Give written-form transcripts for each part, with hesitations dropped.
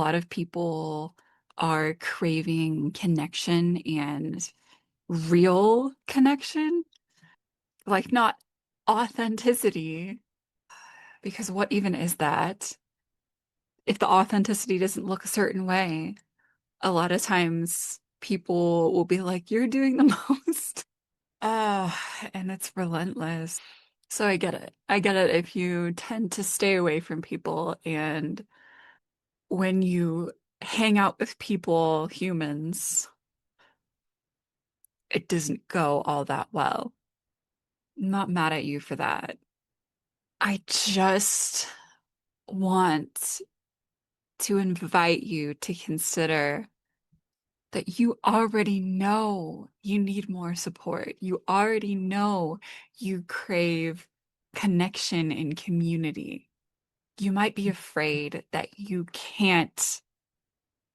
A lot of people are craving connection and real connection, like not authenticity, because what even is that? If the authenticity doesn't look a certain way, a lot of times people will be like, "You're doing the most." Uh, and it's relentless. So I get it. I get it if you tend to stay away from people and when you hang out with people, humans, it doesn't go all that well. I'm not mad at you for that. I just want to invite you to consider that you already know you need more support. You already know you crave connection and community. You might be afraid that you can't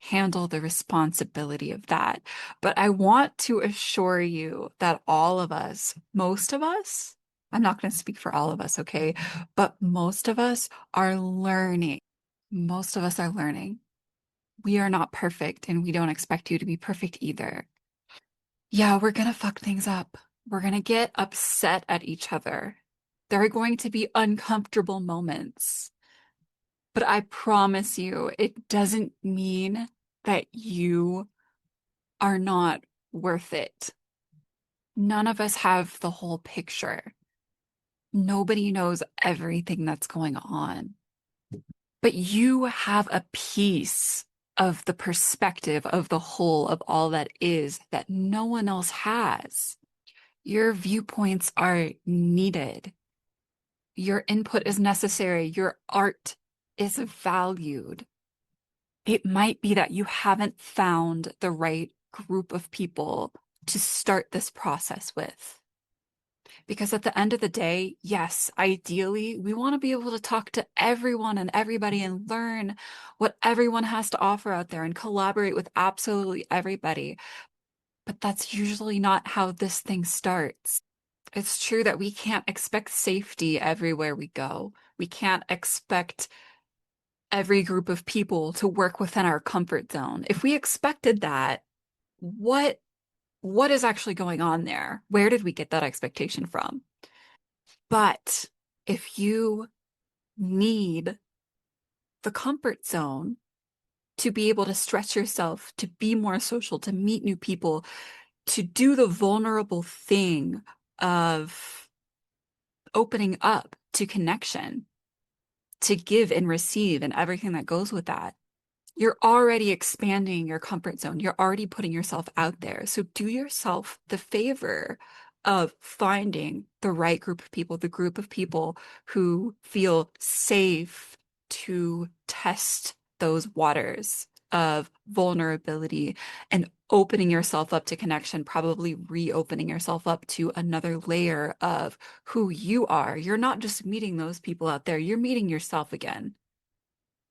handle the responsibility of that. But I want to assure you that all of us, most of us, I'm not going to speak for all of us, okay? But most of us are learning. Most of us are learning. We are not perfect, and we don't expect you to be perfect either. Yeah, we're gonna fuck things up. We're gonna get upset at each other. There are going to be uncomfortable moments. But I promise you, it doesn't mean that you are not worth it. None of us have the whole picture. Nobody knows everything that's going on. But you have a piece of the perspective of the whole of all that is that no one else has. Your viewpoints are needed. Your input is necessary. Your art is valued. It might be that you haven't found the right group of people to start this process with. Because at the end of the day, yes, ideally, we want to be able to talk to everyone and everybody and learn what everyone has to offer out there and collaborate with absolutely everybody. But that's usually not how this thing starts. It's true that we can't expect safety everywhere we go. We can't expect every group of people to work within our comfort zone. If we expected that, what what is actually going on there? Where did we get that expectation from? But if you need the comfort zone to be able to stretch yourself, to be more social, to meet new people, to do the vulnerable thing of opening up to connection, to give and receive and everything that goes with that. You're already expanding your comfort zone. You're already putting yourself out there. So do yourself the favor of finding the right group of people, the group of people who feel safe to test those waters of vulnerability and opening yourself up to connection, probably reopening yourself up to another layer of who you are. You're not just meeting those people out there, you're meeting yourself again.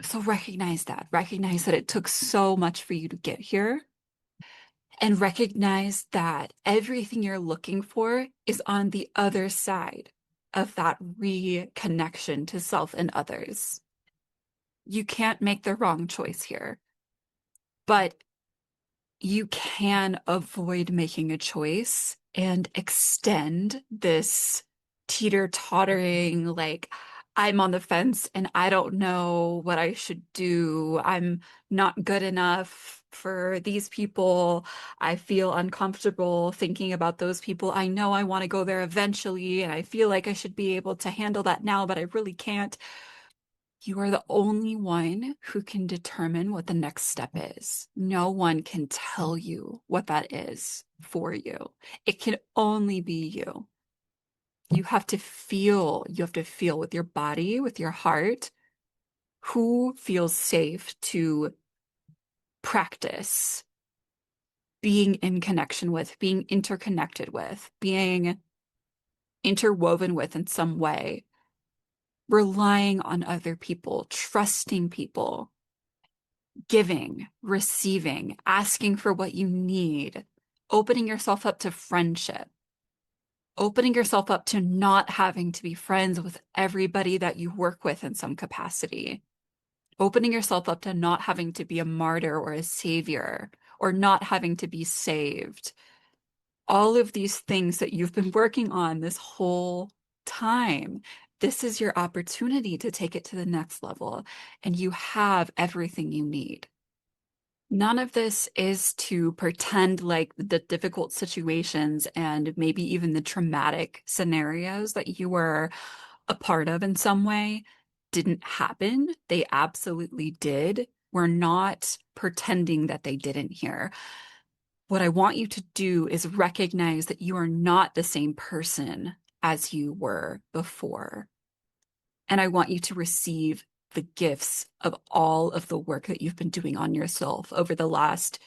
So recognize that. Recognize that it took so much for you to get here, and recognize that everything you're looking for is on the other side of that reconnection to self and others. You can't make the wrong choice here, but you can avoid making a choice and extend this teeter-tottering, like, I'm on the fence and I don't know what I should do. I'm not good enough for these people. I feel uncomfortable thinking about those people. I know I want to go there eventually, and I feel like I should be able to handle that now, but I really can't. You are the only one who can determine what the next step is. No one can tell you what that is for you. It can only be you. You have to feel with your body, with your heart, who feels safe to practice being in connection with, being interconnected with, being interwoven with in some way, relying on other people, trusting people, giving, receiving, asking for what you need, opening yourself up to friendship, opening yourself up to not having to be friends with everybody that you work with in some capacity. opening yourself up to not having to be a martyr or a savior or not having to be saved. All of these things that you've been working on this whole time. This is your opportunity to take it to the next level, and you have everything you need. None of this is to pretend like the difficult situations and maybe even the traumatic scenarios that you were a part of in some way didn't happen. They absolutely did. We're not pretending that they didn't here. What I want you to do is recognize that you are not the same person as you were before. And I want you to receive the gifts of all of the work that you've been doing on yourself over the last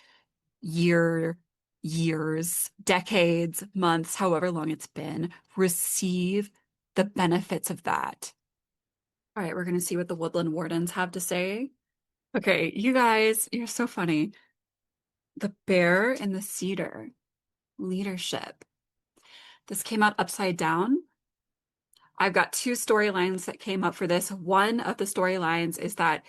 year, years, decades, months, however long it's been. Receive the benefits of that. All right, we're going to see what the Woodland Wardens have to say. Okay, you guys, you're so funny. The bear and the cedar, leadership. This came out upside down. I've got two storylines that came up for this. One of the storylines is that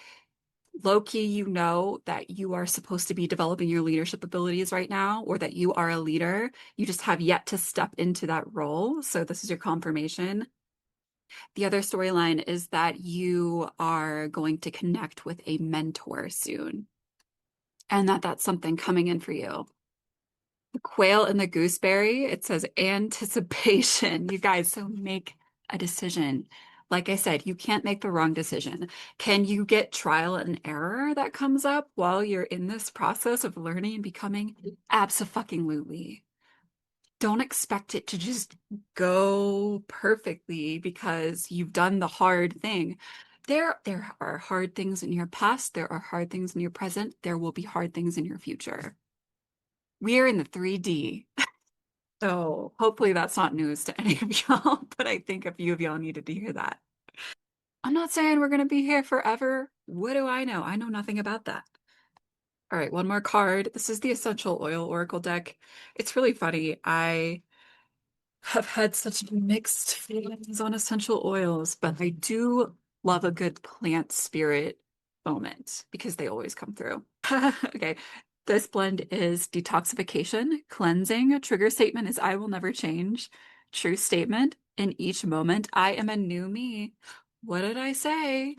Loki, you know that you are supposed to be developing your leadership abilities right now, or that you are a leader. You just have yet to step into that role. So this is your confirmation. The other storyline is that you are going to connect with a mentor soon, and that that's something coming in for you. The quail and the gooseberry, it says anticipation. You guys, so make a decision. Like I said, you can't make the wrong decision. Can you get trial and error that comes up while you're in this process of learning and becoming? Abso-fucking-lutely. Don't expect it to just go perfectly because you've done the hard thing. There are hard things in your past. There are hard things in your present. There will be hard things in your future. We are in the 3D. So hopefully that's not news to any of y'all, but I think a few of y'all needed to hear that. I'm not saying we're going to be here forever. What do I know? I know nothing about that. All right, one more card. This is the Essential Oil Oracle deck. It's really funny. I have had such mixed feelings on essential oils, but I do love a good plant spirit moment because they always come through. Okay. This blend is detoxification, cleansing. Trigger statement is I will never change. True statement in each moment, I am a new me. What did I say?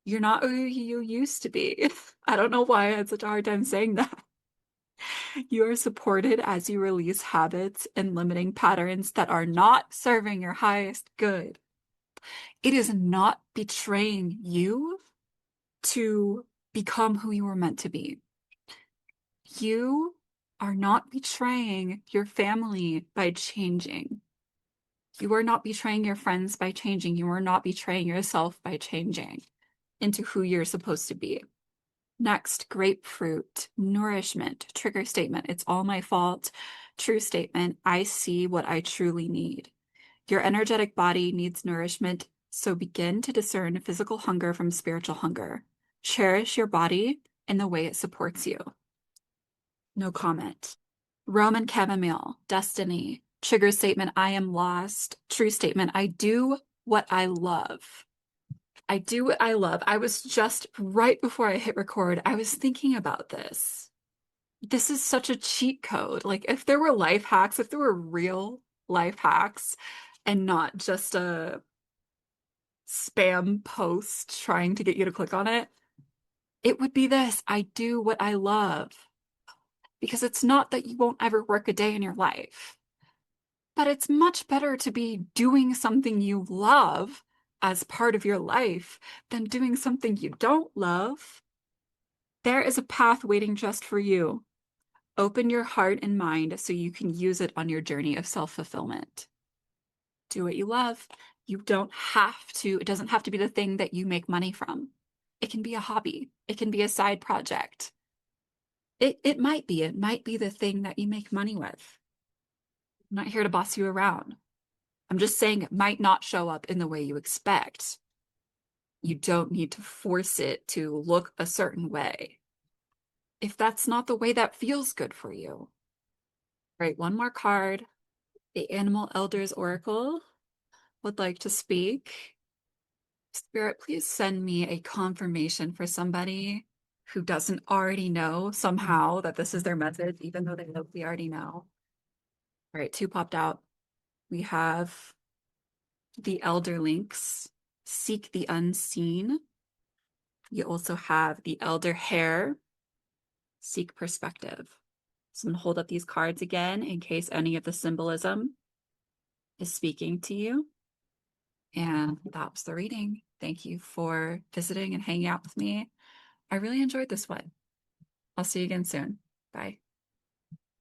You're not who you used to be. I don't know why I had such a hard time saying that. You are supported as you release habits and limiting patterns that are not serving your highest good. It is not betraying you to become who you were meant to be. You are not betraying your family by changing. You are not betraying your friends by changing. You are not betraying yourself by changing into who you're supposed to be. Next, grapefruit, nourishment, trigger statement. It's all my fault. True statement. I see what I truly need. Your energetic body needs nourishment, so begin to discern physical hunger from spiritual hunger. Cherish your body and the way it supports you. No comment. Roman chamomile, destiny. Trigger statement. I am lost. True statement. I do what I love. I do what I love. I was just right before I hit record, I was thinking about this. This is such a cheat code. Like, if there were life hacks, if there were real life hacks and not just a spam post trying to get you to click on it, it would be this. I do what I love. Because it's not that you won't ever work a day in your life, but it's much better to be doing something you love as part of your life than doing something you don't love. There is a path waiting just for you. Open your heart and mind so you can use it on your journey of self-fulfillment. Do what you love. You don't have to, it doesn't have to be the thing that you make money from. It can be a hobby. It can be a side project. It might be the thing that you make money with. I'm not here to boss you around. I'm just saying it might not show up in the way you expect. You don't need to force it to look a certain way if that's not the way that feels good for you. Right, one more card. The Animal Elders Oracle would like to speak. Spirit, please send me a confirmation for somebody who doesn't already know somehow that this is their message, even though they know we already know. All right, two popped out. We have the Elder Links, Seek the Unseen. You also have the Elder Hair, Seek Perspective. So I'm going to hold up these cards again in case any of the symbolism is speaking to you. And that was the reading. Thank you for visiting and hanging out with me. I really enjoyed this one. I'll see you again soon. Bye.